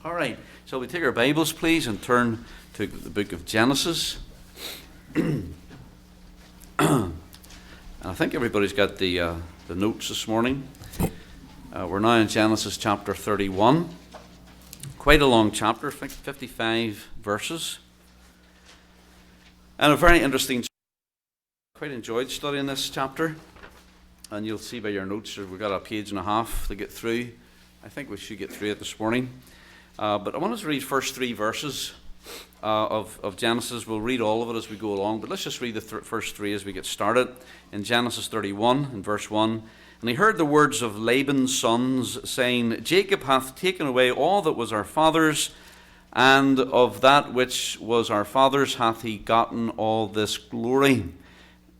All right, shall we take our Bibles, please, and turn to the book of Genesis? And I think everybody's got the notes this morning. We're now in Genesis chapter 31. Quite a long chapter, 55 verses. And a very interesting chapter. I quite enjoyed studying this chapter. And you'll see by your notes, we've got a page and a half to get through. I think we should get through it this morning. But I want us to read first three verses of Genesis. We'll read all of it as we go along, but let's just read the first three as we get started. In Genesis 31, in verse 1, "And he heard the words of Laban's sons, saying, Jacob hath taken away all that was our father's, and of that which was our father's hath he gotten all this glory.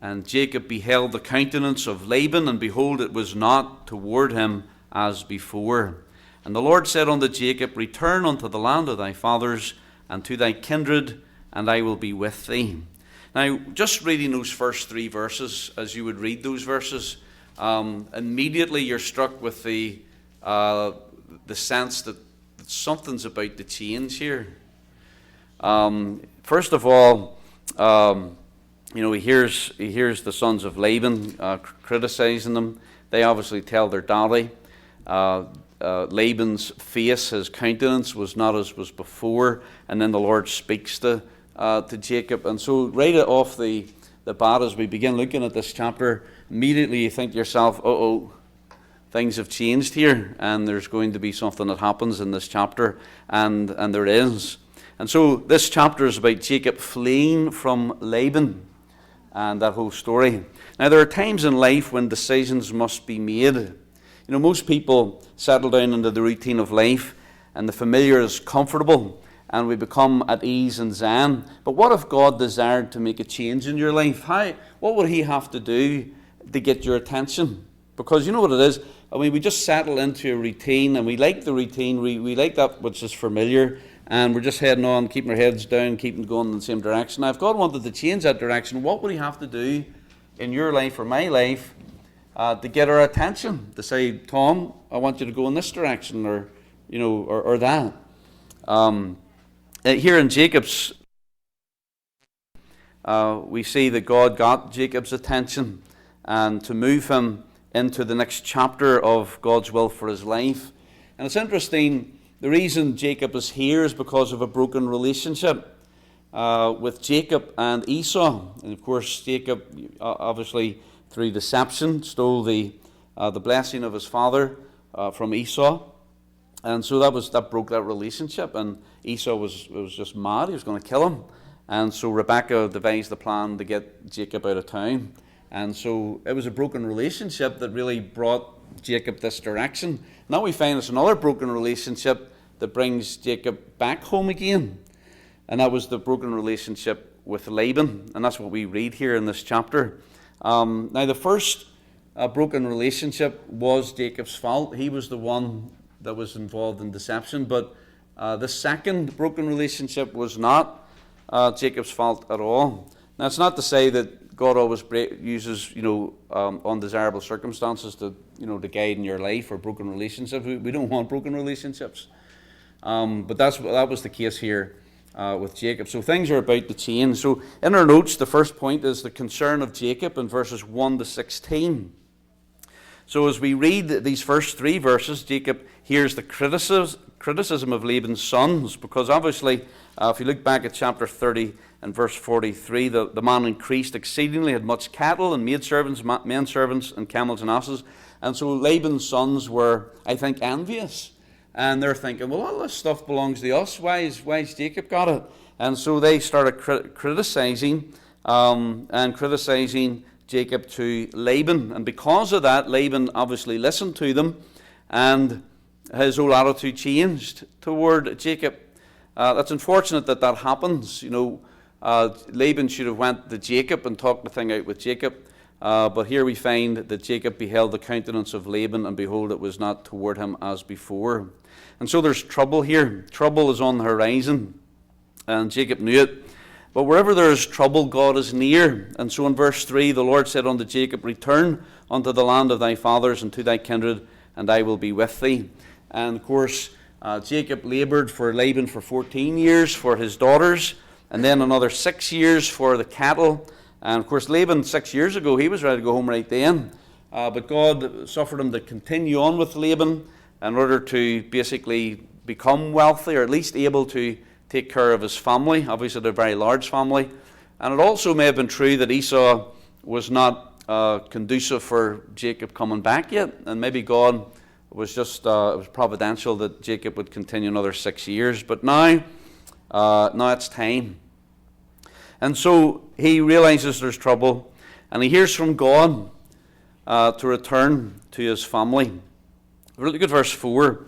And Jacob beheld the countenance of Laban, and behold, it was not toward him as before. And the Lord said unto Jacob, Return unto the land of thy fathers, and to thy kindred, and I will be with thee." Now, just reading those first three verses, as you would read those verses, immediately you're struck with the sense that something's about to change here. First of all, he hears the sons of Laban criticizing them. They obviously tell their daddy. Laban's face, his countenance, was not as was before, and then the Lord speaks to Jacob. And so right off the bat, as we begin looking at this chapter, immediately you think to yourself, things have changed here, and there's going to be something that happens in this chapter, and there is. And so this chapter is about Jacob fleeing from Laban, and that whole story. Now, there are times in life when decisions must be made. Most people settle down into the routine of life, and the familiar is comfortable, and we become at ease and zen. But what if God desired to make a change in your life? What would he have to do to get your attention? Because you know what it is? We just settle into a routine, and we like the routine. We like that which is familiar, and we're just heading on, keeping our heads down, keeping going in the same direction. Now, if God wanted to change that direction, what would he have to do in your life or my life to get our attention, to say, Tom, I want you to go in this direction, or that. Here in Jacob's, we see that God got Jacob's attention, and to move him into the next chapter of God's will for his life. And it's interesting, the reason Jacob is here is because of a broken relationship with Jacob and Esau. And of course, Jacob, obviously, through deception, stole the blessing of his father from Esau, and so that broke that relationship. And Esau was just mad; he was going to kill him. And so Rebekah devised the plan to get Jacob out of town. And so it was a broken relationship that really brought Jacob this direction. Now we find it's another broken relationship that brings Jacob back home again, and that was the broken relationship with Laban, and that's what we read here in this chapter. Now, the first broken relationship was Jacob's fault. He was the one that was involved in deception. But the second broken relationship was not Jacob's fault at all. Now, it's not to say that God always uses, undesirable circumstances to guide in your life, or broken relationships. We don't want broken relationships. But that was the case here with Jacob. So things are about to change. So in our notes, the first point is the concern of Jacob in verses 1 to 16. So as we read these first three verses, Jacob hears the criticism of Laban's sons, because obviously, if you look back at chapter 30 and verse 43, the man increased exceedingly, had much cattle and maidservants, men servants, and camels and asses. And so Laban's sons were, I think, envious. And they're thinking, well, all this stuff belongs to us. Why is Jacob got it? And so they started criticizing Jacob to Laban. And because of that, Laban obviously listened to them, and his whole attitude changed toward Jacob. That's unfortunate that happens. Laban should have went to Jacob and talked the thing out with Jacob. But here we find that Jacob beheld the countenance of Laban, and behold, it was not toward him as before. And so there's trouble here. Trouble is on the horizon, and Jacob knew it. But wherever there is trouble, God is near. And so in verse 3, the Lord said unto Jacob, Return unto the land of thy fathers and to thy kindred, and I will be with thee. And of course, Jacob laboured for Laban for 14 years for his daughters, and then another 6 years for the cattle. And of course, Laban 6 years ago, he was ready to go home right then. But God suffered him to continue on with Laban in order to basically become wealthy, or at least able to take care of his family. Obviously, they're a very large family. And it also may have been true that Esau was not conducive for Jacob coming back yet. And maybe God was just, it was providential that Jacob would continue another 6 years. But now it's time. And so he realizes there's trouble, and he hears from God to return to his family. Look at verse 4.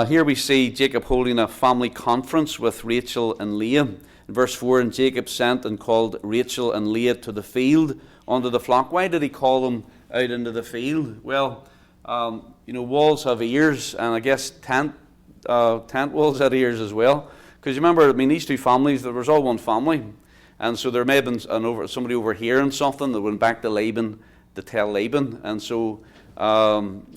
Here we see Jacob holding a family conference with Rachel and Leah. In verse 4, and Jacob sent and called Rachel and Leah to the field unto the flock. Why did he call them out into the field? Well, walls have ears, and I guess tent walls had ears as well. Because you remember, these two families, there was all one family. And so there may have been somebody overhearing something that went back to Laban to tell Laban. And so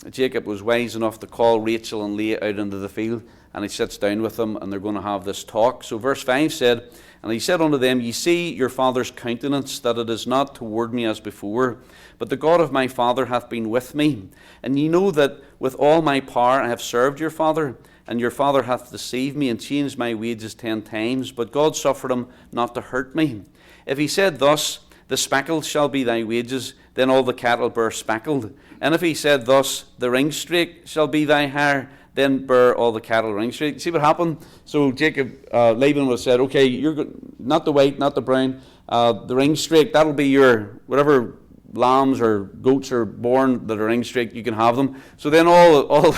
Jacob was wise enough to call Rachel and Leah out into the field, and he sits down with them, and they're going to have this talk. So verse 5 said, and he said unto them, Ye see your father's countenance, that it is not toward me as before, but the God of my father hath been with me. And ye know that with all my power I have served your father, and your father hath deceived me and changed my wages 10 times, but God suffered him not to hurt me. If he said thus, the speckled shall be thy wages, then all the cattle bear speckled. And if he said thus, the ringstreak shall be thy hire, then bear all the cattle ringstreak. See what happened? So Laban would have said, okay, you're not the white, not the brown, the ringstreak, that'll be your, whatever lambs or goats are born that are ringstreak, you can have them. So then all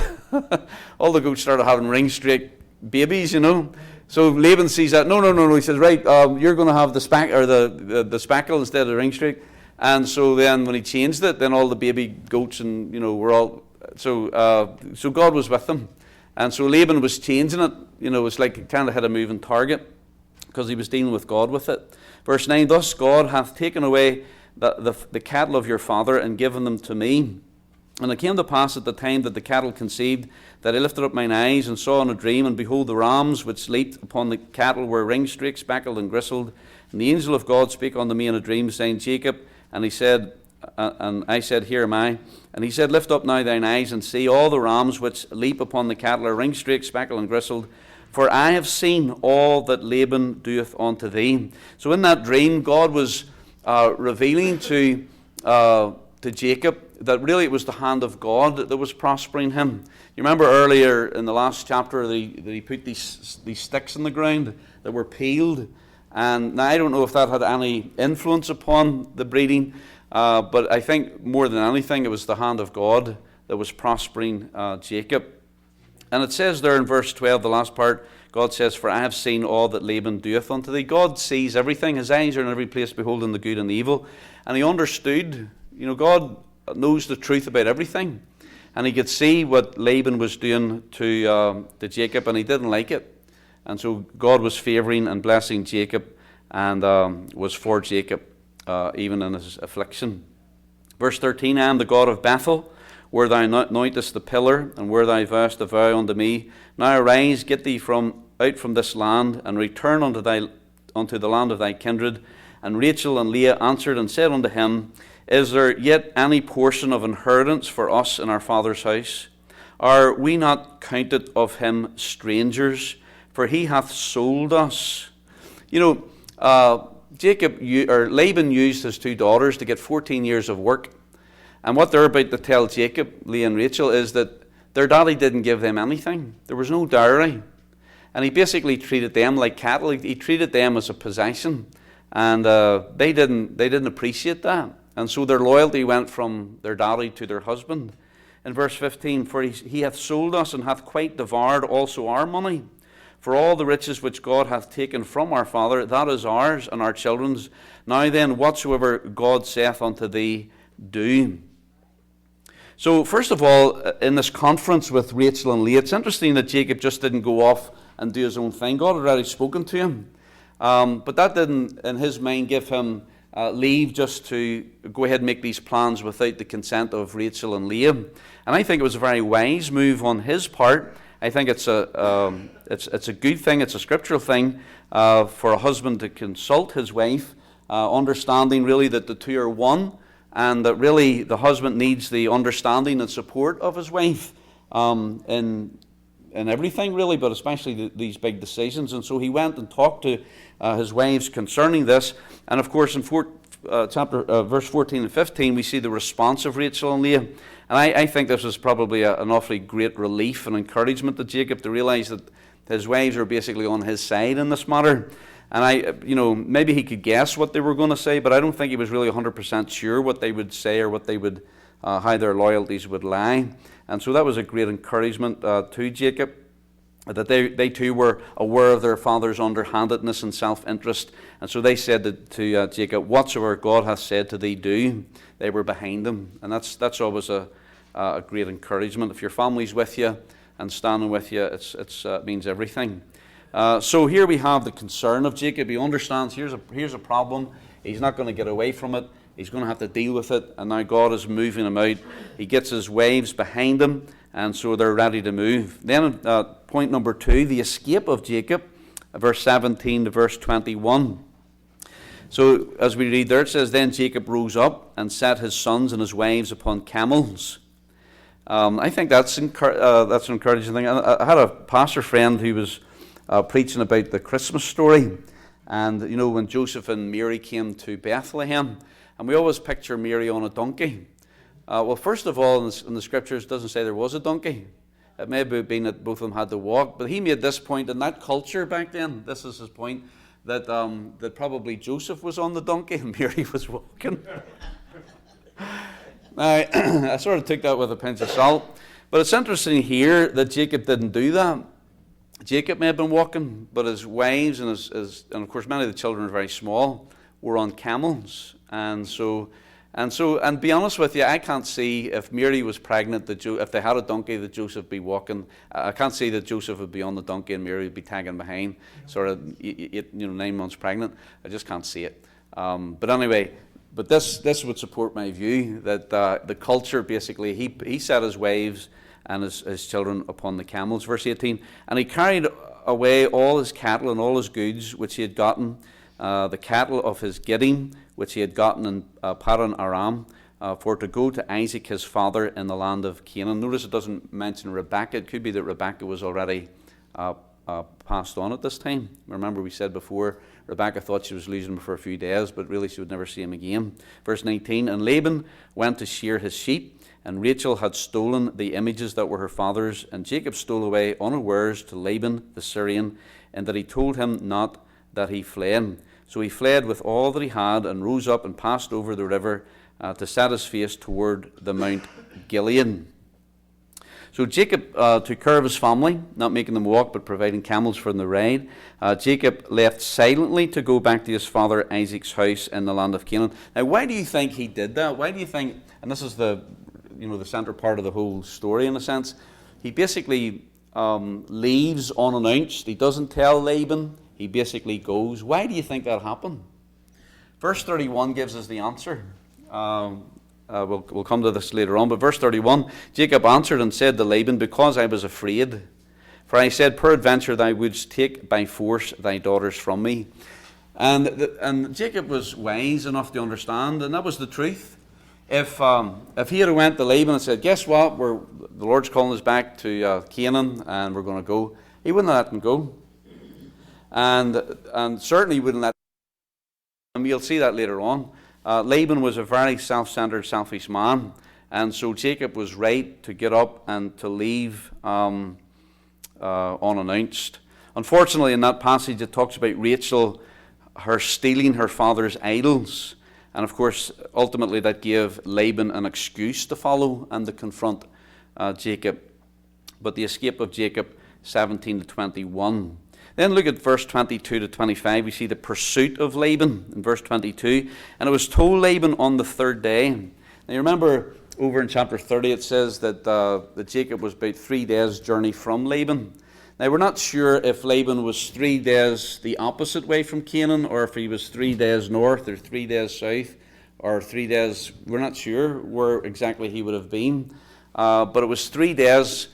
the goats started having ringstreak babies, So Laban sees that. No. He says, right, you're going to have the speckle instead of the ringstreak. And so then when he changed it, then all the baby goats and were all. So God was with them, and so Laban was changing it. It's like he kind of had a moving target because he was dealing with God with it. Verse 9: Thus God hath taken away the cattle of your father and given them to me. And it came to pass at the time that the cattle conceived, that I lifted up mine eyes and saw in a dream, and behold, the rams which leaped upon the cattle were ringstreaked, speckled, and gristled. And the angel of God spake unto me in a dream, saying, Jacob. And he said, and I said, Here am I. And he said, Lift up now thine eyes, and see all the rams which leap upon the cattle are ringstreaked, speckled, and gristled. For I have seen all that Laban doeth unto thee. So in that dream, God was revealing to Jacob that really it was the hand of God that was prospering him. You remember earlier in the last chapter that he put these sticks in the ground that were peeled. And now I don't know if that had any influence upon the breeding, but I think more than anything it was the hand of God that was prospering Jacob. And it says there in verse 12, the last part, God says, For I have seen all that Laban doeth unto thee. God sees everything. His eyes are in every place, beholding the good and the evil. And he understood, God knows the truth about everything. And he could see what Laban was doing to Jacob, and he didn't like it. And so God was favouring and blessing Jacob, and was for Jacob even in his affliction. Verse 13, I am the God of Bethel, where thou anointest the pillar, and where thou vowest a vow unto me. Now arise, get thee out from this land, and return unto the land of thy kindred. And Rachel and Leah answered and said unto him, Is there yet any portion of inheritance for us in our father's house? Are we not counted of him strangers? For he hath sold us. Laban used his two daughters to get 14 years of work. And what they're about to tell Jacob, Leah and Rachel, is that their daddy didn't give them anything. There was no dowry. And he basically treated them like cattle. He treated them as a possession. And they didn't appreciate that. And so their loyalty went from their daddy to their husband. In verse 15, For he hath sold us and hath quite devoured also our money. For all the riches which God hath taken from our father, that is ours and our children's. Now then, whatsoever God saith unto thee, do. So first of all, in this conference with Rachel and Leah, it's interesting that Jacob just didn't go off and do his own thing. God had already spoken to him. But that didn't, in his mind, give him leave just to go ahead and make these plans without the consent of Rachel and Leah. And I think it was a very wise move on his part. I think it's a good thing, it's a scriptural thing for a husband to consult his wife, understanding really that the two are one, and that really the husband needs the understanding and support of his wife in everything really, but especially these big decisions. And so he went and talked to his wives concerning this. And of course in verse 14 and 15 we see the response of Rachel and Leah. And I think this was probably an awfully great relief and encouragement to Jacob to realize that his wives are basically on his side in this matter. And maybe he could guess what they were going to say, but I don't think he was really 100% sure what they would say or what they would, how their loyalties would lie. And so that was a great encouragement to Jacob, that they too were aware of their father's underhandedness and self-interest. And so they said to Jacob, "Whatsoever God hath said to thee, do." They were behind him. And that's always a great encouragement. If your family's with you and standing with you, it means everything. So here we have the concern of Jacob. He understands here's a problem. He's not going to get away from it. He's going to have to deal with it. And now God is moving him out. He gets his wives behind him, and so they're ready to move. Then point number 2, the escape of Jacob, verse 17 to verse 21. So as we read there, it says, "Then Jacob rose up and set his sons and his wives upon camels." I think that's an encouraging thing. I had a pastor friend who was preaching about the Christmas story, and when Joseph and Mary came to Bethlehem, and we always picture Mary on a donkey. Well, first of all, in the scriptures, it doesn't say there was a donkey. It may have been that both of them had to walk, but he made this point in that culture back then. This is his point, that probably Joseph was on the donkey and Mary was walking. Now, I sort of took that with a pinch of salt, but it's interesting here that Jacob didn't do that. Jacob may have been walking, but his wives and and of course many of the children are very small, were on camels. And be honest with you, I can't see if Mary was pregnant, if they had a donkey, that Joseph would be walking. I can't see that Joseph would be on the donkey and Mary would be tagging behind, sort of 9 months pregnant. I just can't see it. But anyway, this would support my view that the culture basically, he set his wives and his children upon the camels. Verse 18, "And he carried away all his cattle and all his goods which he had gotten, the cattle of his Gittim, which he had gotten in Padan Aram, for to go to Isaac his father in the land of Canaan." Notice it doesn't mention Rebekah. It could be that Rebekah was already passed on at this time. Remember we said before, Rebekah thought she was losing him for a few days, but really she would never see him again. Verse 19, "And Laban went to shear his sheep, and Rachel had stolen the images that were her father's, and Jacob stole away unawares to Laban the Syrian, and that he told him not that he fled. So he fled with all that he had, and rose up and passed over the river to set his face toward the Mount Gilead." So Jacob took care of his family, not making them walk, but providing camels for them to ride. Jacob left silently to go back to his father Isaac's house in the land of Canaan. Now, why do you think he did that? Why do you think, and this is the center part of the whole story in a sense, he basically leaves unannounced. He doesn't tell Laban. He basically goes. Why do you think that happened? Verse 31 gives us the answer. We'll come to this later on, but verse 31, "Jacob answered and said to Laban, Because I was afraid. For I said, Peradventure thou wouldst take by force thy daughters from me." And Jacob was wise enough to understand, and that was the truth. If he had went to Laban and said, "Guess what? The Lord's calling us back to Canaan, and we're going to go," he wouldn't let him go. And certainly wouldn't let him. And we'll see that later on. Laban was a very self-centered, selfish man, and so Jacob was right to get up and to leave unannounced. Unfortunately, in that passage, it talks about Rachel, her stealing her father's idols, and of course, ultimately, that gave Laban an excuse to follow and to confront Jacob. But the escape of Jacob, 17 to 21. Then look at verse 22 to 25. We see the pursuit of Laban in verse 22. "And it was told Laban on the 3rd day." Now you remember over in chapter 30 it says that Jacob was about 3 days' journey from Laban. Now we're not sure if Laban was 3 days the opposite way from Canaan, or if he was 3 days north or 3 days south, or 3 days, we're not sure where exactly he would have been. But it was 3 days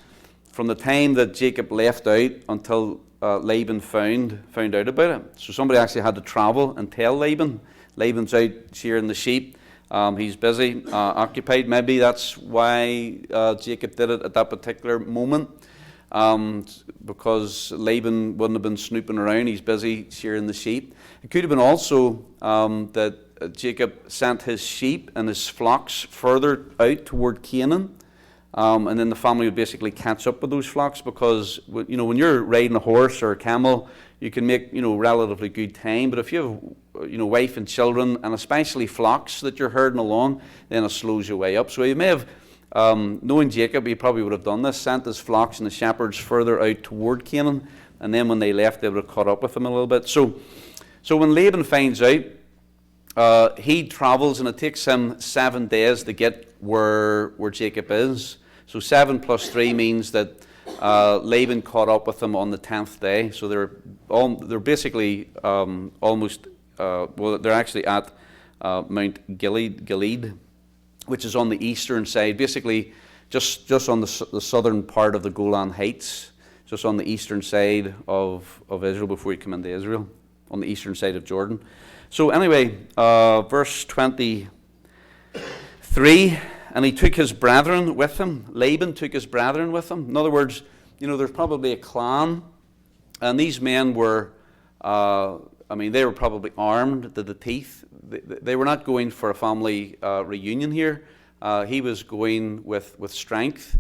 from the time that Jacob left out until Laban found out about it. So somebody actually had to travel and tell Laban. Laban's out shearing the sheep. He's busy, occupied. Maybe that's why Jacob did it at that particular moment, because Laban wouldn't have been snooping around. He's busy shearing the sheep. It could have been also that Jacob sent his sheep and his flocks further out toward Canaan, and then the family would basically catch up with those flocks, because when you're riding a horse or a camel, you can make relatively good time. But if you have wife and children, and especially flocks that you're herding along, then it slows you way up. So he may have, knowing Jacob, he probably would have done this, sent his flocks and the shepherds further out toward Canaan, and then when they left, they would have caught up with him a little bit. So when Laban finds out, he travels, and it takes him 7 days to get where Jacob is. So 7 plus 3 means that Laban caught up with him on the 10th day. So they're basically almost, they're actually at Mount Gilead, which is on the eastern side, basically just on the southern part of the Golan Heights, just on the eastern side of Israel before you come into Israel, on the eastern side of Jordan. So anyway, verse 23, and he took his brethren with him. Laban took his brethren with him. In other words, there's probably a clan, and these men were, they were probably armed to the teeth. They were not going for a family reunion here. He was going with strength.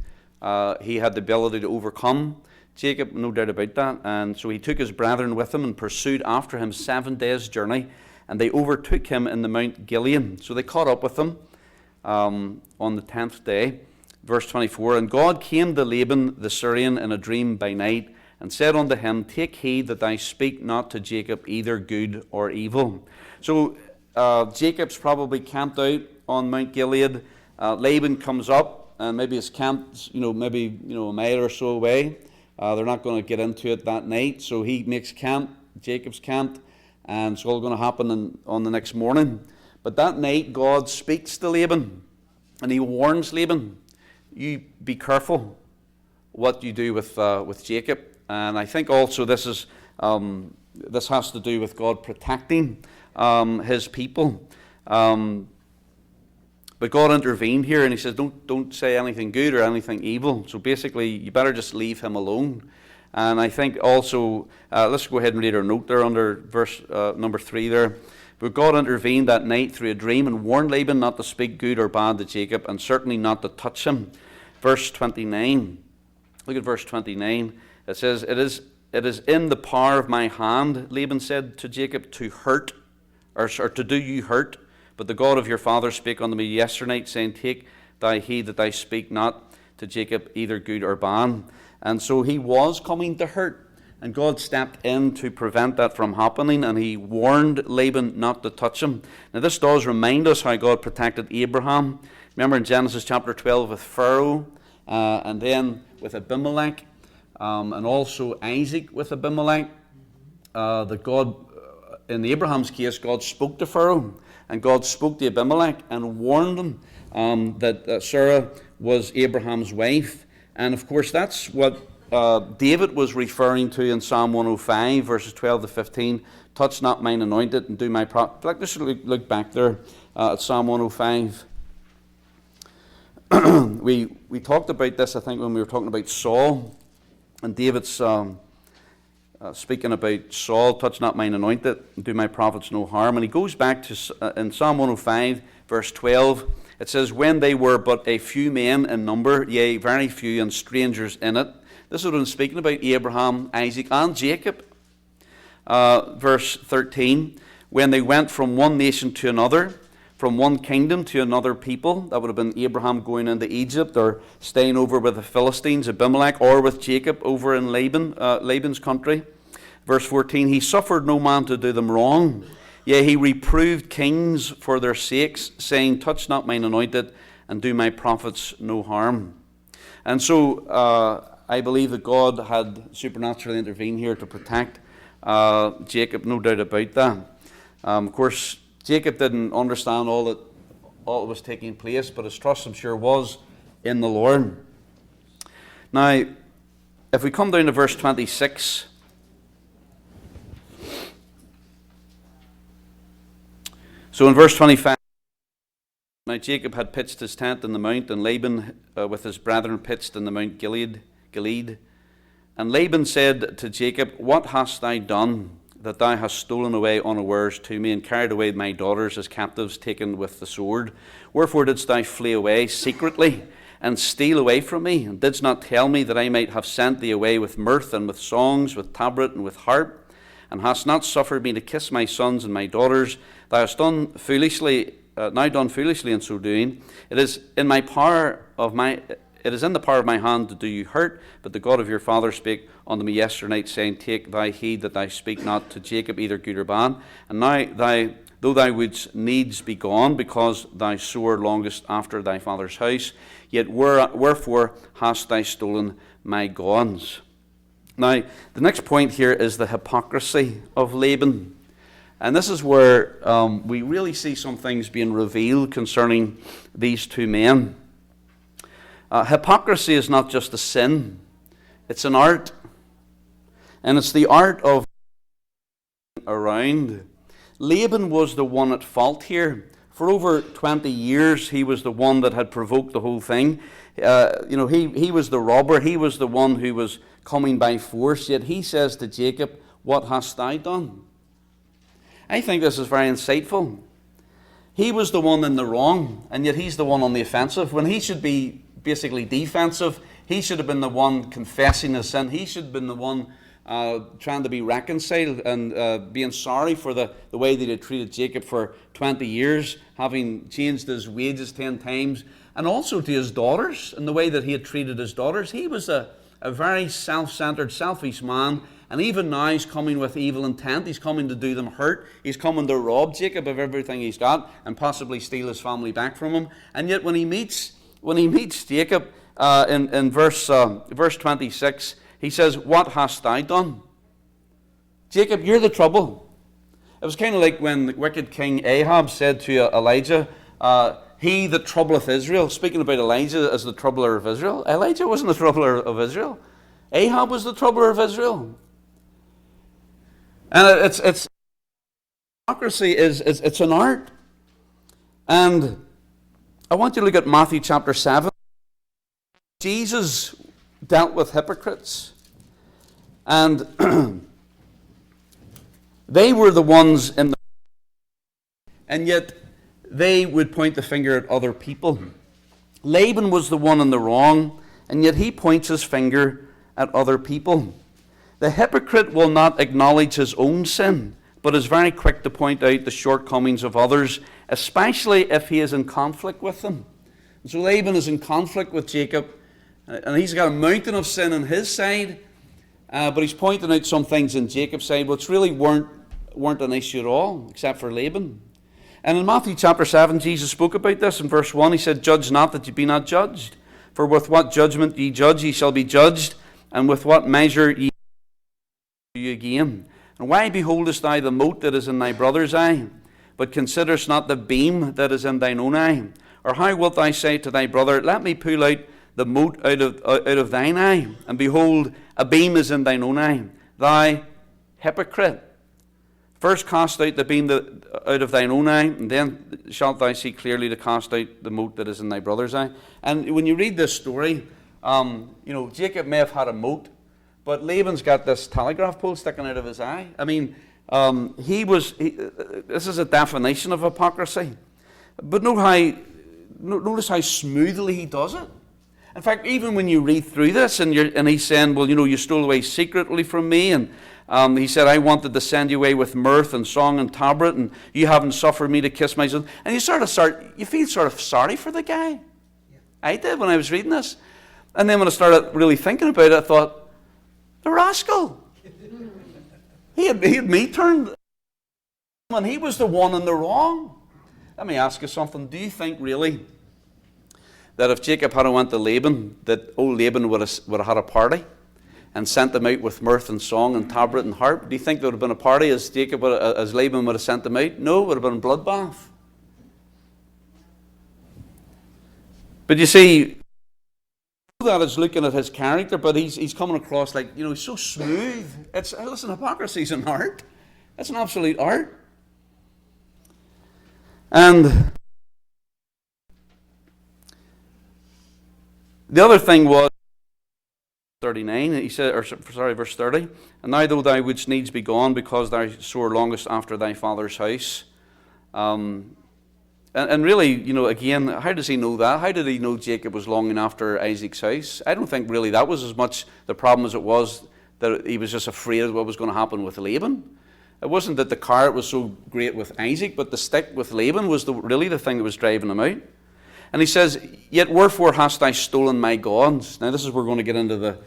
He had the ability to overcome Jacob, no doubt about that. And so he took his brethren with him and pursued after him 7 days' journey, and they overtook him in the Mount Gilead. So they caught up with him on the 10th day. Verse 24, and God came to Laban the Syrian in a dream by night, and said unto him, take heed that thou speak not to Jacob either good or evil. So Jacob's probably camped out on Mount Gilead. Laban comes up, and maybe his camp's a mile or so away. They're not going to get into it that night, so he makes camp. Jacob's camped, and it's all going to happen on the next morning. But that night, God speaks to Laban, and he warns Laban, you be careful what you do with Jacob. And I think also this has to do with God protecting his people. But God intervened here, and he says, don't say anything good or anything evil. So basically, you better just leave him alone. And I think also, let's go ahead and read our note there under verse number 3 there. But God intervened that night through a dream and warned Laban not to speak good or bad to Jacob, and certainly not to touch him. Verse 29. Look at verse 29. It says, It is in the power of my hand, Laban said to Jacob, to hurt, or to do you hurt. But the God of your father spake unto me yesternight, saying, take thy heed that thou speak not to Jacob either good or bad. And so he was coming to hurt. And God stepped in to prevent that from happening, and he warned Laban not to touch him. Now this does remind us how God protected Abraham. Remember in Genesis chapter 12 with Pharaoh, and then with Abimelech, and also Isaac with Abimelech. That God, in Abraham's case, God spoke to Pharaoh, and God spoke to Abimelech and warned him that Sarah was Abraham's wife. And of course that's what David was referring to in Psalm 105, verses 12 to 15. Touch not mine anointed and do my prophet. Like, just look back there at Psalm 105. We talked about this, I think, when we were talking about Saul. And David's speaking about Saul, touch not mine anointed and do my prophets no harm. And he goes back to, in Psalm 105, verse 12, it says, when they were but a few men in number, yea, very few, and strangers in it. This is what I'm speaking about, Abraham, Isaac, and Jacob. Verse 13, when they went from one nation to another, from one kingdom to another people, that would have been Abraham going into Egypt, or staying over with the Philistines, Abimelech, or with Jacob over in Laban's country. Verse 14, he suffered no man to do them wrong. Yea, he reproved kings for their sakes, saying, touch not mine anointed, and do my prophets no harm. And so, I believe that God had supernaturally intervened here to protect Jacob, no doubt about that. Of course, Jacob didn't understand all that was taking place, but his trust, I'm sure, was in the Lord. Now, if we come down to verse 26, so in verse 25, now Jacob had pitched his tent in the mount, and Laban with his brethren pitched in the Mount Gilead. And Laban said to Jacob, What hast thou done, that thou hast stolen away unawares to me, and carried away my daughters as captives taken with the sword? Wherefore didst thou flee away secretly, and steal away from me, and didst not tell me that I might have sent thee away with mirth, and with songs, with tabret, and with harp, and hast not suffered me to kiss my sons and my daughters? Thou hast done foolishly. Now done foolishly in so doing. It is in the power of my hand to do you hurt. But the God of your father spake unto me yesternight, saying, Take thy heed that thou speak not to Jacob either good or bad. And now though thou wouldst needs be gone, because thou sore longest after thy father's house, yet wherefore hast thou stolen my gods? Now the next point here is the hypocrisy of Laban. And this is where we really see some things being revealed concerning these two men. Hypocrisy is not just a sin, it's an art. And it's the art of around. Laban was the one at fault here. For over 20 years, he was the one that had provoked the whole thing. He was the robber. He was the one who was coming by force. Yet he says to Jacob, What hast thou done? I think this is very insightful. He was the one in the wrong, and yet he's the one on the offensive. When he should be basically defensive, he should have been the one confessing his sin. He should have been the one trying to be reconciled and being sorry for the way that he had treated Jacob for 20 years, having changed his wages 10 times, and also to his daughters, and the way that he had treated his daughters. He was a very self-centered, selfish man. And even now he's coming with evil intent. He's coming to do them hurt. He's coming to rob Jacob of everything he's got and possibly steal his family back from him. And yet when he meets Jacob in verse 26, he says, What hast thou done? Jacob, you're the trouble. It was kind of like when the wicked king Ahab said to Elijah, He that troubleth Israel, speaking about Elijah as the troubler of Israel. Elijah wasn't the troubler of Israel. Ahab was the troubler of Israel. And it's hypocrisy it's an art. And I want you to look at Matthew chapter 7. Jesus dealt with hypocrites. And they were the ones in the... And yet they would point the finger at other people. Laban was the one in the wrong, and yet he points his finger at other people. The hypocrite will not acknowledge his own sin, but is very quick to point out the shortcomings of others, especially if he is in conflict with them. And so Laban is in conflict with Jacob, and he's got a mountain of sin on his side, but he's pointing out some things in Jacob's side which really weren't an issue at all, except for Laban. And in Matthew chapter 7, Jesus spoke about this in verse 1. He said, Judge not that ye be not judged. For with what judgment ye judge, ye shall be judged, and with what measure ye again. And why beholdest thou the mote that is in thy brother's eye, but considerest not the beam that is in thine own eye? Or how wilt thou say to thy brother, Let me pull out the mote out of thine eye, and behold, a beam is in thine own eye? Thou hypocrite, first cast out the beam out of thine own eye, and then shalt thou see clearly to cast out the mote that is in thy brother's eye. And when you read this story, Jacob may have had a mote, but Laban's got this telegraph pole sticking out of his eye. I mean, this is a definition of hypocrisy. But notice how smoothly he does it. In fact, even when you read through this, and he's saying, well, you stole away secretly from me, and he said, I wanted to send you away with mirth and song and tabret, and you haven't suffered me to kiss my son. And you feel sort of sorry for the guy. Yeah. I did when I was reading this. And then when I started really thinking about it, I thought, the rascal. He had me turned, and he was the one in the wrong. Let me ask you something. Do you think really that if Jacob had went to Laban, that old Laban would have had a party and sent them out with mirth and song and tabret and harp? Do you think there would have been a party as Laban would have sent them out? No, it would have been a bloodbath. But you see, that is looking at his character, but he's coming across like, he's so smooth. Listen, hypocrisy is an art. It's an absolute art. And the other thing was 39, he said, verse 30. And now though thou wouldst needs be gone, because thou sore longest after thy father's house. And really, again, how does he know that? How did he know Jacob was longing after Isaac's house? I don't think really that was as much the problem as it was that he was just afraid of what was going to happen with Laban. It wasn't that the carrot was so great with Isaac, but the stick with Laban was really the thing that was driving him out. And he says, yet wherefore hast thou stolen my gods? Now this is where we're going to get into the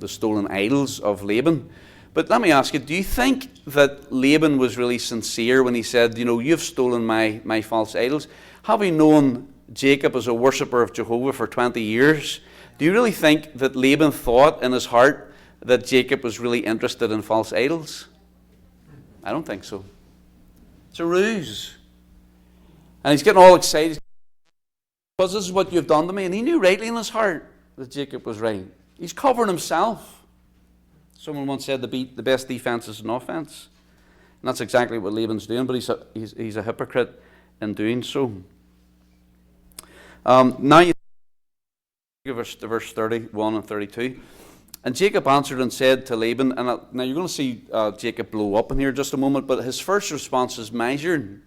stolen idols of Laban. But let me ask you, do you think that Laban was really sincere when he said, you've stolen my false idols? Having known Jacob as a worshipper of Jehovah for 20 years, do you really think that Laban thought in his heart that Jacob was really interested in false idols? I don't think so. It's a ruse. And he's getting all excited because this is what you've done to me. And he knew rightly in his heart that Jacob was right. He's covering himself. Someone once said the best defense is an offense. And that's exactly what Laban's doing, but he's a hypocrite in doing so. Now you to verse 31 and 32. And Jacob answered and said to Laban, and now you're going to see Jacob blow up in here in just a moment, but his first response is measured.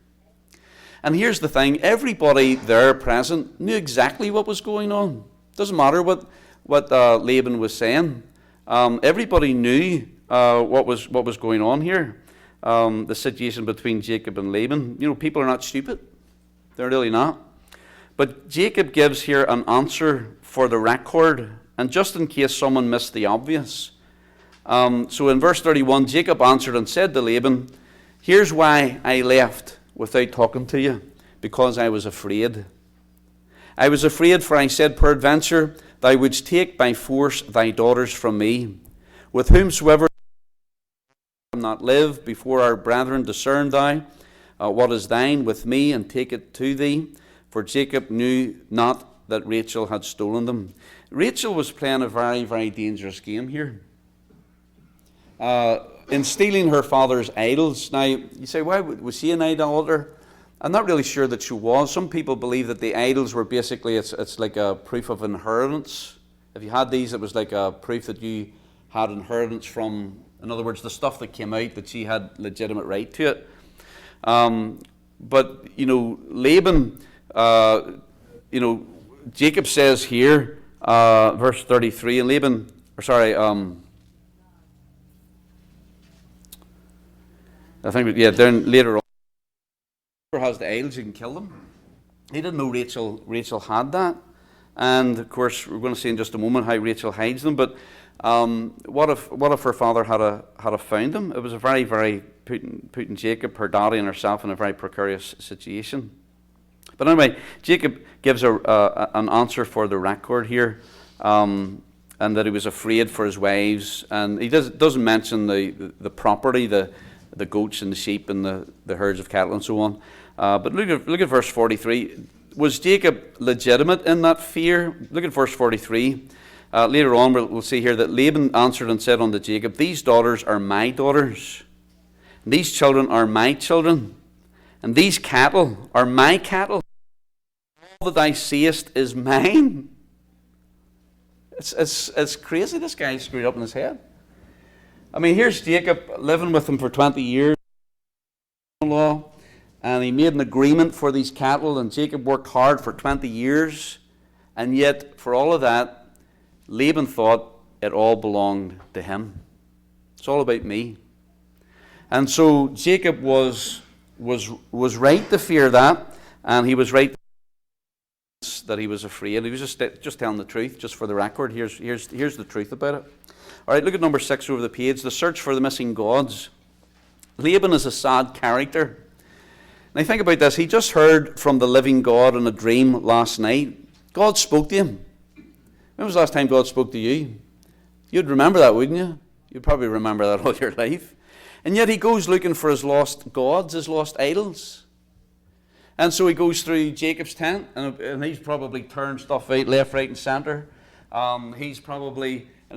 And here's the thing, everybody there present knew exactly what was going on. Doesn't matter what Laban was saying. Everybody knew what was going on here. The situation between Jacob and Laban. People are not stupid. They're really not. But Jacob gives here an answer for the record, and just in case someone missed the obvious. So in verse 31, Jacob answered and said to Laban, here's why I left without talking to you, because I was afraid. I was afraid, for I said, peradventure, thou wouldst take by force thy daughters from me. With whomsoever I not live, before our brethren discern thou what is thine with me, and take it to thee. For Jacob knew not that Rachel had stolen them. Rachel was playing a very, very dangerous game here. In stealing her father's idols. Now, you say, why was she an idolater? I'm not really sure that she was. Some people believe that the idols were basically, it's like a proof of inheritance. If you had these, it was like a proof that you had inheritance from, in other words, the stuff that came out, that she had legitimate right to it. But, Laban, Jacob says here, verse 33, and Laban, down later on, whoever has the idols, you can kill them. He didn't know Rachel had that. And of course, we're going to see in just a moment how Rachel hides them. But what if her father had found them? It was a very, very putting Jacob, her daddy, and herself in a very precarious situation. But anyway, Jacob gives an answer for the record here, and that he was afraid for his wives. And he doesn't mention the property, the goats and the sheep and the herds of cattle and so on. But look at verse 43. Was Jacob legitimate in that fear? Look at verse 43. Later on we'll see here that Laban answered and said unto Jacob, these daughters are my daughters, and these children are my children, and these cattle are my cattle. All that thou seest is mine. It's crazy. This guy's screwed up in his head. I mean, here's Jacob living with him for 20 years, and he made an agreement for these cattle, and Jacob worked hard for 20 years, and yet for all of that, Laban thought it all belonged to him. It's all about me. And so Jacob was right to fear that, and he was right that he was afraid. He was just telling the truth, just for the record. Here's the truth about it. All right, look at number 6 over the page. The search for the missing gods. Laban is a sad character. Now think about this. He just heard from the living God in a dream last night. God spoke to him. When was the last time God spoke to you? You'd remember that, wouldn't you? You'd probably remember that all your life. And yet he goes looking for his lost gods, his lost idols. And so he goes through Jacob's tent, and he's probably turned stuff out left, right, and centre. And he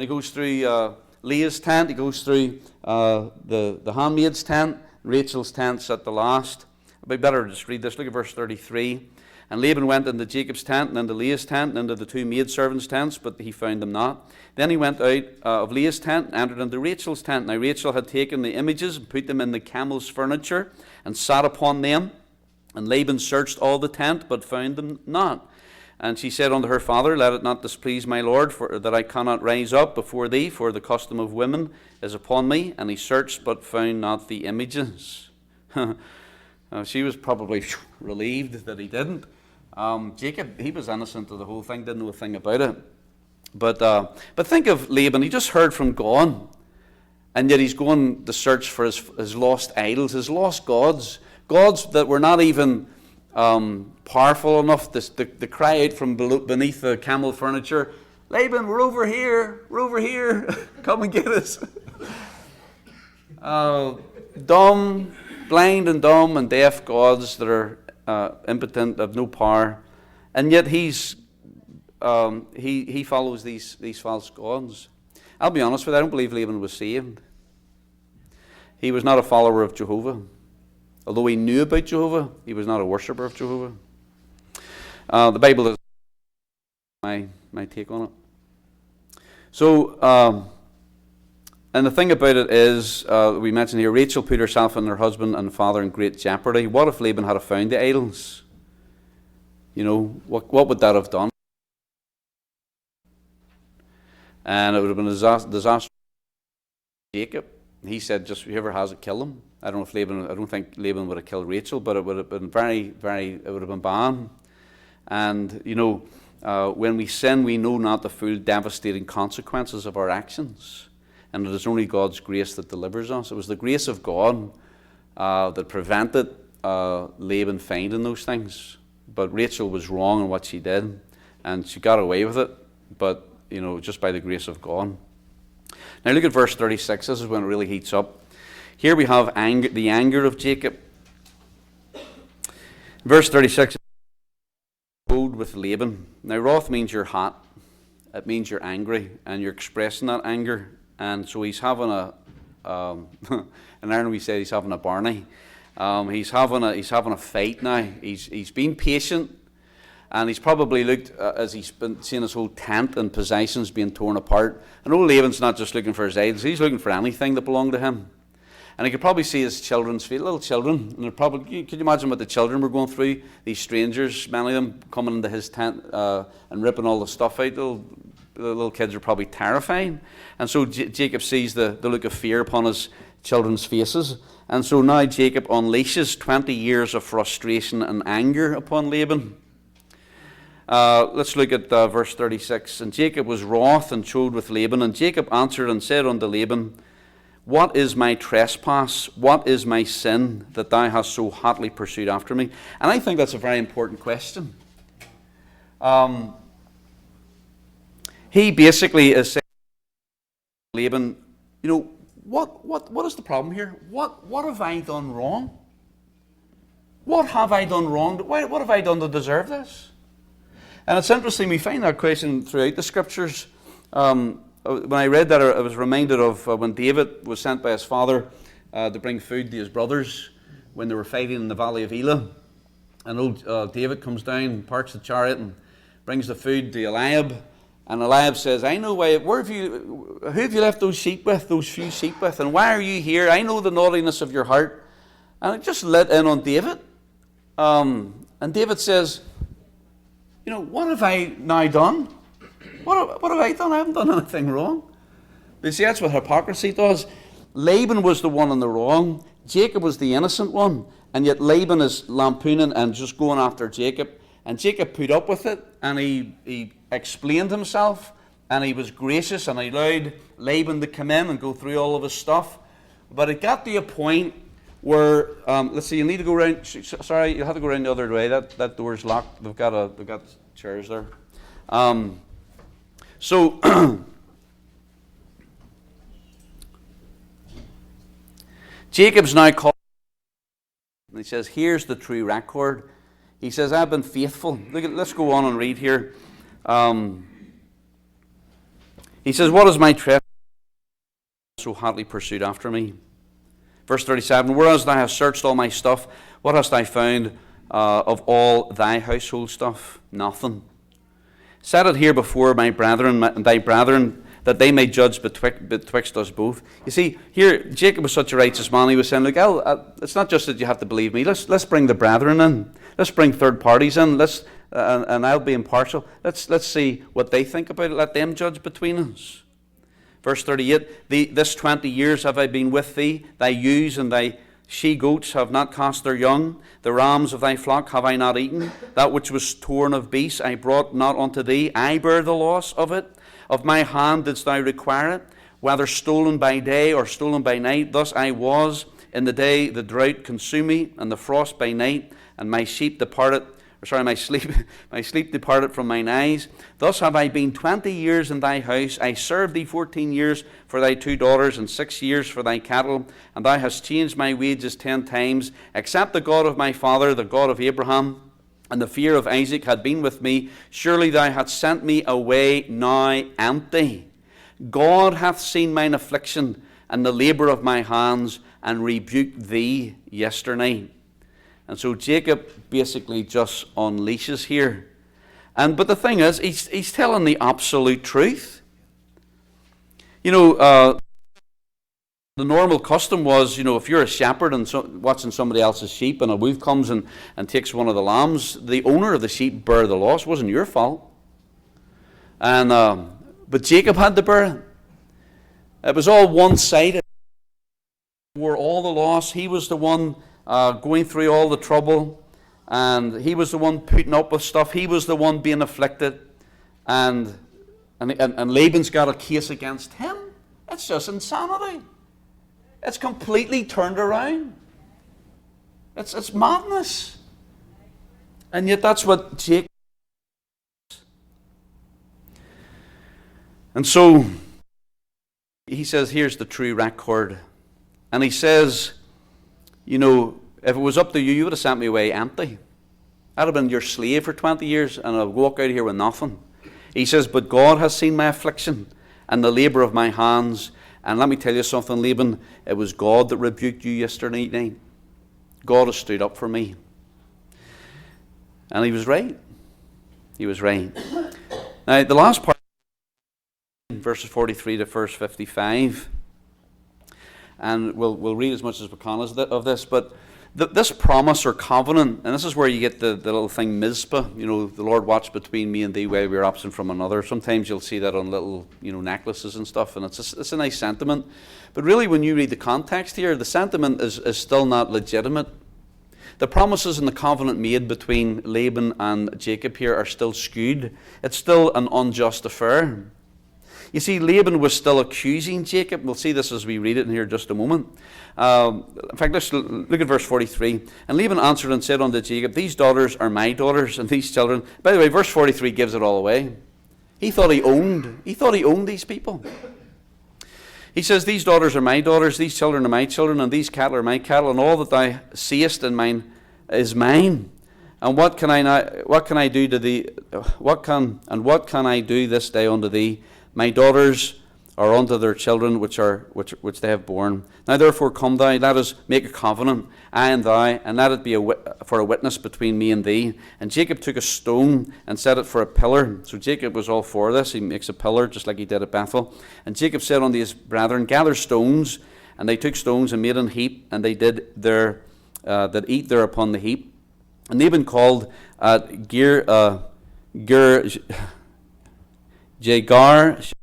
goes through Leah's tent, he goes through the handmaid's tent, Rachel's tent's at the last. It'd be better to just read this. Look at verse 33. And Laban went into Jacob's tent, and into Leah's tent, and into the two maidservants' tents, but he found them not. Then he went out of Leah's tent, and entered into Rachel's tent. Now Rachel had taken the images, and put them in the camel's furniture, and sat upon them. And Laban searched all the tent, but found them not. And she said unto her father, Let it not displease my lord, for that I cannot rise up before thee, for the custom of women is upon me. And he searched, but found not the images. She was probably relieved that he didn't. Jacob, he was innocent of the whole thing, didn't know a thing about it. But think of Laban. He just heard from God, and yet he's going to search for his lost idols, his lost gods, gods that were not even powerful enough to cry out from beneath the camel furniture, Laban, we're over here, come and get us. Dumb, blind and dumb and deaf gods that are impotent, have no power, and yet he follows these false gods. I'll be honest with you, I don't believe Laban was saved. He was not a follower of Jehovah. Although he knew about Jehovah, he was not a worshipper of Jehovah. The Bible is my take on it. So, and the thing about it is, we mentioned here, Rachel put herself and her husband and father in great jeopardy. What if Laban had found the idols? You know, what would that have done? And it would have been a disaster for Jacob. He said, just whoever has it, kill him. I don't think Laban would have killed Rachel, but it would have been it would have been bad. And, you know, when we sin, we know not the full devastating consequences of our actions. And it is only God's grace that delivers us. It was the grace of God that prevented Laban finding those things. But Rachel was wrong in what she did, and she got away with it, but, you know, just by the grace of God. Now look at verse 36. This is when it really heats up. Here we have the anger of Jacob. Verse 36, rode with Laban. Now wrath means you're hot. It means you're angry, and you're expressing that anger. And so he's having in Ireland we say he's having a Barney. He's having a fight now. He's been patient, and he's probably looked as he's been seeing his whole tent and possessions being torn apart. And old Laban's not just looking for his idols; he's looking for anything that belonged to him. And he could probably see his children's feet, little children. And could you imagine what the children were going through? These strangers, many of them coming into his tent and ripping all the stuff out. The little kids are probably terrifying. And so Jacob sees the look of fear upon his children's faces. And so now Jacob unleashes 20 years of frustration and anger upon Laban. Let's look at verse 36. And Jacob was wroth and chode with Laban. And Jacob answered and said unto Laban, What is my trespass? What is my sin that thou hast so hotly pursued after me? And I think that's a very important question. He basically is saying to Laban, you know, what is the problem here? What have I done wrong? What have I done wrong? What have I done to deserve this? And it's interesting, we find that question throughout the scriptures. When I read that, I was reminded of when David was sent by his father to bring food to his brothers when they were fighting in the valley of Elah. And old David comes down, parks the chariot, and brings the food to Eliab. And Eliab says, I know who have you left those few sheep with, and why are you here? I know the naughtiness of your heart. And it just let in on David. And David says, you know, what have I now done? What have I done? I haven't done anything wrong. But see, that's what hypocrisy does. Laban was the one in the wrong. Jacob was the innocent one. And yet Laban is lampooning and just going after Jacob. And Jacob put up with it, and he explained himself, and he was gracious, and he allowed Laban to come in and go through all of his stuff. But it got to a point where, let's see, you need to go around. Sorry, you have to go around the other way. That door's locked. They've got chairs there. So Jacob's now called, and he says, here's the true record. He says, I've been faithful. Let's go on and read here. He says, what is my treasure so hotly pursued after me? Verse 37, whereas thou hast searched all my stuff, what hast thou found of all thy household stuff? Nothing. Set it here before my brethren, thy brethren, that they may judge betwixt us both. You see, here, Jacob was such a righteous man, he was saying, look, it's not just that you have to believe me, let's bring the brethren in. Let's bring third parties in, and I'll be impartial. Let's see what they think about it, let them judge between us. Verse 38, this 20 years have I been with thee, thy ewes and thy she-goats have not cast their young, the rams of thy flock have I not eaten, that which was torn of beasts I brought not unto thee, I bear the loss of it, of my hand didst thou require it, whether stolen by day or stolen by night, thus I was, in the day the drought consumed me, and the frost by night, and my sleep departed from mine eyes. Thus have I been 20 years in thy house. I served thee 14 years for thy 2 daughters, and 6 years for thy cattle. And thou hast changed my wages 10 times. Except the God of my father, the God of Abraham, and the fear of Isaac had been with me, surely thou hadst sent me away now empty. God hath seen mine affliction and the labour of my hands, and rebuked thee yesternight. And so Jacob basically just unleashes here. But the thing is, he's telling the absolute truth. You know, the normal custom was, you know, if you're a shepherd and watching somebody else's sheep and a wolf comes and takes one of the lambs, the owner of the sheep bear the loss. It wasn't your fault. But Jacob had to bear it. It was all one-sided. He bore all the loss. He was the one going through all the trouble, and he was the one putting up with stuff. He was the one being afflicted, and Laban's got a case against him. It's just insanity. It's completely turned around. It's madness. And yet that's what Jacob is. And so he says, here's the true record. And he says, you know, if it was up to you, you would have sent me away empty. I'd have been your slave for 20 years, and I'd walk out here with nothing. He says, but God has seen my affliction and the labour of my hands. And let me tell you something, Laban, it was God that rebuked you yesterday night. God has stood up for me. And he was right. He was right. Now, the last part, verses 43 to verse 55, and we'll read as much as we can of this, but this promise or covenant, and this is where you get the little thing Mizpah, you know, the Lord watched between me and thee while we were absent from another. Sometimes you'll see that on little, you know, necklaces and stuff, and it's a nice sentiment. But really, when you read the context here, the sentiment is still not legitimate. The promises and the covenant made between Laban and Jacob here are still skewed. It's still an unjust affair. You see, Laban was still accusing Jacob. We'll see this as we read it in here in just a moment. In fact, let's look at verse 43. And Laban answered and said unto Jacob, these daughters are my daughters, and these children. By the way, verse 43 gives it all away. He thought he owned these people. He says, these daughters are my daughters, these children are my children, and these cattle are my cattle, and all that thou seest in mine is mine. And what can I do to thee? What can I do this day unto thee? My daughters are unto their children which they have borne. Now therefore come thou, let us make a covenant, I and thou, and let it be for a witness between me and thee. And Jacob took a stone and set it for a pillar. So Jacob was all for this. He makes a pillar just like he did at Bethel. And Jacob said unto his brethren, gather stones. And they took stones and made an heap, and they did that eat there upon the heap. And Laban called Jagar.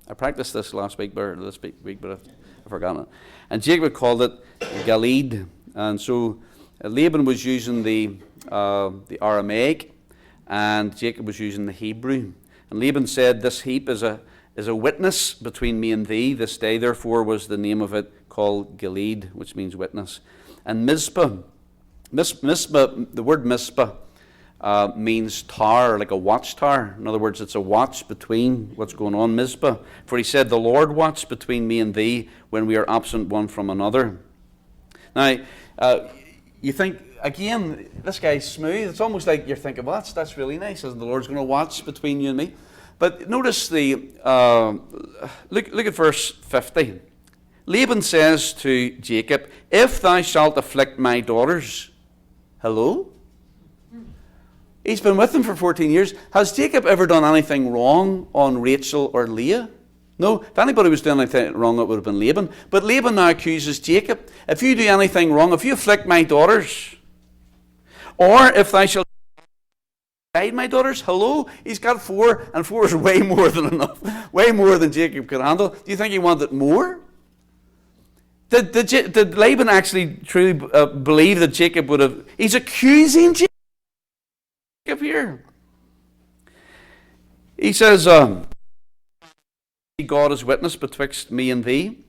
I practiced this last week, but I've forgotten it. And Jacob called it Gilead. And so Laban was using the Aramaic, and Jacob was using the Hebrew. And Laban said, this heap is a witness between me and thee. This day, therefore, was the name of it called Gilead, which means witness. And Mizpah, the word Mizpah, means tower, like a watchtower. In other words, it's a watch between what's going on. Mizpah. For he said, the Lord watched between me and thee when we are absent one from another. Now, you think, again, this guy's smooth. It's almost like you're thinking, well, that's really nice, isn't the Lord's going to watch between you and me? But notice look at verse 50. Laban says to Jacob, if thou shalt afflict my daughters. Hello? He's been with them for 14 years. Has Jacob ever done anything wrong on Rachel or Leah? No. If anybody was doing anything wrong, it would have been Laban. But Laban now accuses Jacob. If you do anything wrong, if you afflict my daughters, or if thou shalt hide my daughters, hello? He's got 4, and 4 is way more than enough. Way more than Jacob could handle. Do you think he wanted more? Did Laban actually truly believe that Jacob would have... He's accusing Jacob here. He says, God is witness betwixt me and thee.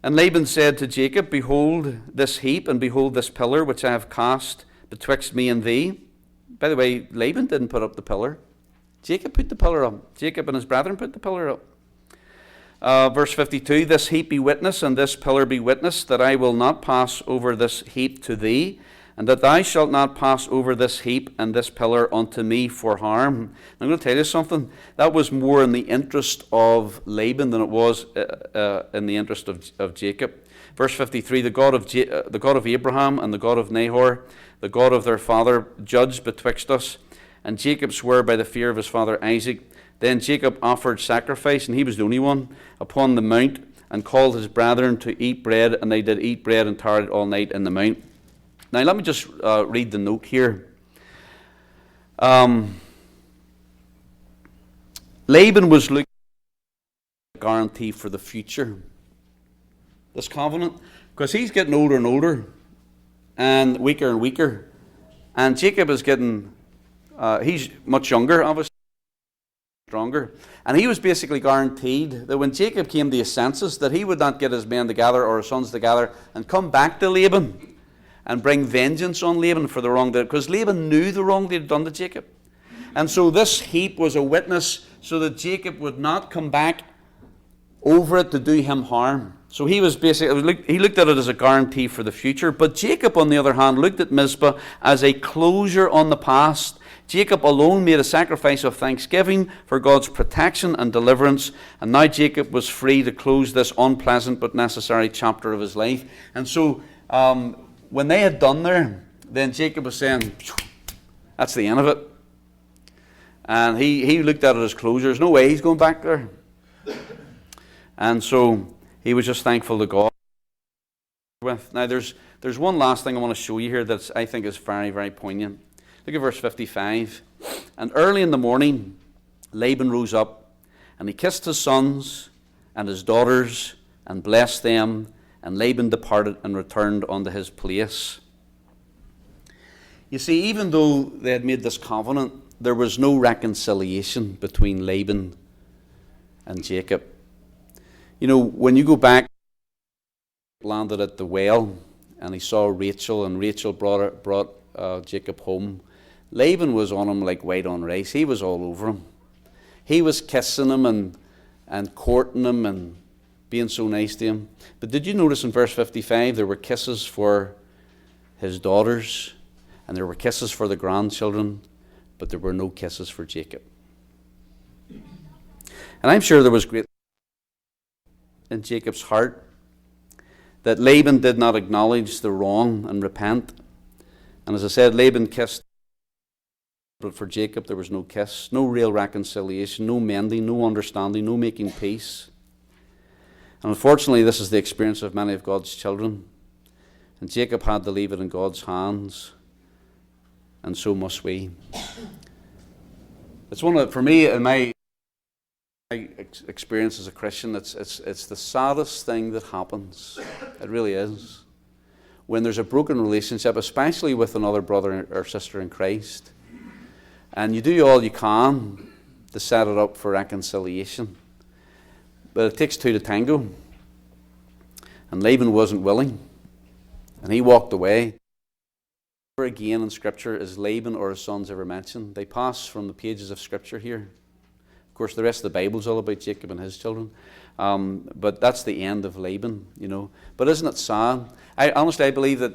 And Laban said to Jacob, behold this heap, and behold this pillar which I have cast betwixt me and thee. By the way, Laban didn't put up the pillar. Jacob put the pillar up. Jacob and his brethren put the pillar up. Verse 52, this heap be witness, and this pillar be witness, that I will not pass over this heap to thee, and that thou shalt not pass over this heap and this pillar unto me for harm. I'm going to tell you something. That was more in the interest of Laban than it was in the interest of Jacob. Verse 53, the God of Abraham and the God of Nahor, the God of their father, judged betwixt us. And Jacob swore by the fear of his father Isaac. Then Jacob offered sacrifice, and he was the only one, upon the mount, and called his brethren to eat bread, and they did eat bread and tarried all night in the mount. Now let me just read the note here. Laban was looking for a guarantee for the future. This covenant, because he's getting older and older, and weaker, and Jacob is getting, he's much younger, obviously, stronger, and he was basically guaranteed that when Jacob came to his senses, that he would not get his men together or his sons together and come back to Laban and bring vengeance on Laban for the wrong that, because Laban knew the wrong they had done to Jacob. And so this heap was a witness so that Jacob would not come back over it to do him harm. So he was basically, he looked at it as a guarantee for the future. But Jacob, on the other hand, looked at Mizpah as a closure on the past. Jacob alone made a sacrifice of thanksgiving for God's protection and deliverance. And now Jacob was free to close this unpleasant but necessary chapter of his life. And so when they had done there, then Jacob was saying, that's the end of it. And he looked at it as closure. There's no way he's going back there. And so he was just thankful to God. Now there's one last thing I want to show you here that I think is very, very poignant. Look at verse 55. And early in the morning, Laban rose up, and he kissed his sons and his daughters, and blessed them. And Laban departed and returned unto his place. You see, even though they had made this covenant, there was no reconciliation between Laban and Jacob. You know, when you go back, landed at the well, and he saw Rachel, and Rachel brought Jacob home. Laban was on him like white on rice. He was all over him. He was kissing him and courting him and being so nice to him. But did you notice in verse 55 there were kisses for his daughters and there were kisses for the grandchildren, but there were no kisses for Jacob. And I'm sure there was great in Jacob's heart that Laban did not acknowledge the wrong and repent. And as I said, Laban kissed, but for Jacob there was no kiss, no real reconciliation, no mending, no understanding, no making peace. And unfortunately, this is the experience of many of God's children. And Jacob had to leave it in God's hands, and so must we. It's one of, for me, in my experience as a Christian, it's the saddest thing that happens. It really is. When there's a broken relationship, especially with another brother or sister in Christ, and you do all you can to set it up for reconciliation. But it takes two to tango. And Laban wasn't willing. And he walked away. Never again in Scripture is Laban or his sons ever mentioned. They pass from the pages of Scripture here. Of course, the rest of the Bible is all about Jacob and his children. But that's the end of Laban, you know. But isn't it sad? I honestly believe that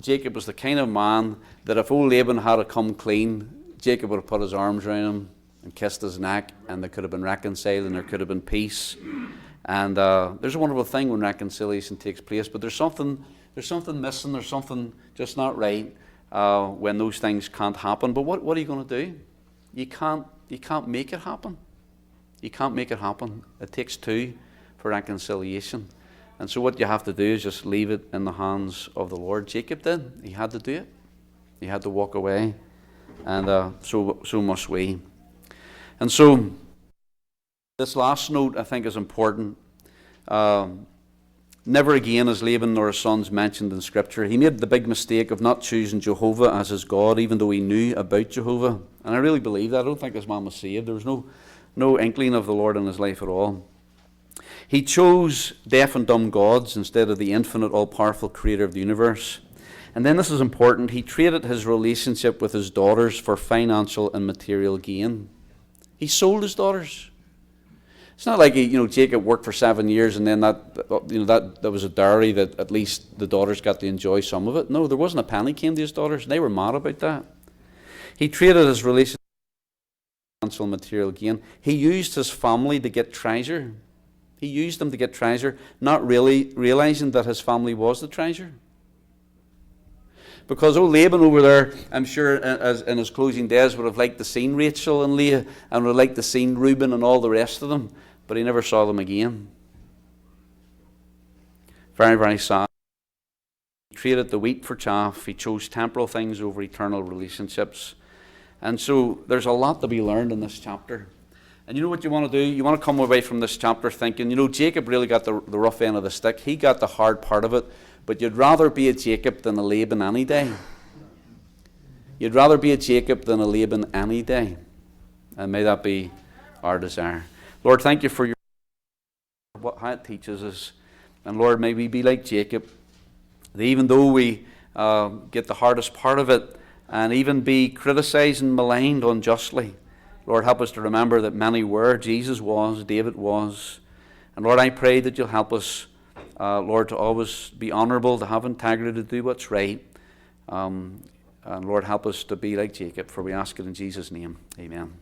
Jacob was the kind of man that if old Laban had to come clean, Jacob would have put his arms around him and kissed his neck, and there could have been reconciled and there could have been peace. And there's a wonderful thing when reconciliation takes place, but there's something missing, there's something just not right when those things can't happen. But what are you going to do? You can't make it happen. You can't make it happen. It takes two for reconciliation. And so what you have to do is just leave it in the hands of the Lord. Jacob did. He had to do it. He had to walk away. And so must we. And so this last note I think is important. Never again is Laban nor his sons mentioned in Scripture. He made the big mistake of not choosing Jehovah as his God, even though he knew about Jehovah. And I really believe that. I don't think his man was saved. There was no inkling of the Lord in his life at all. He chose deaf and dumb gods instead of the infinite, all-powerful creator of the universe. And then this is important. He traded his relationship with his daughters for financial and material gain. He sold his daughters. It's not like Jacob worked for 7 years and then that was a dowry that at least the daughters got to enjoy some of it. No, there wasn't a penny came to his daughters. They were mad about that. He traded his relationship for financial and material gain. He used his family to get treasure. He used them to get treasure, not really realizing that his family was the treasure. Because old Laban over there, I'm sure in his closing days would have liked to seen Rachel and Leah and would have liked to seen Reuben and all the rest of them, but he never saw them again. Very, very sad. He traded the wheat for chaff. He chose temporal things over eternal relationships. And so there's a lot to be learned in this chapter. And you know what you want to do? You want to come away from this chapter thinking, Jacob really got the rough end of the stick. He got the hard part of it. But you'd rather be a Jacob than a Laban any day. You'd rather be a Jacob than a Laban any day. And may that be our desire. Lord, thank you for how it teaches us. And Lord, may we be like Jacob. That even though we get the hardest part of it and even be criticized and maligned unjustly, Lord, help us to remember that many were. Jesus was, David was. And Lord, I pray that you'll help us, Lord, to always be honourable, to have integrity, to do what's right. And Lord, help us to be like Jacob, for we ask it in Jesus' name. Amen.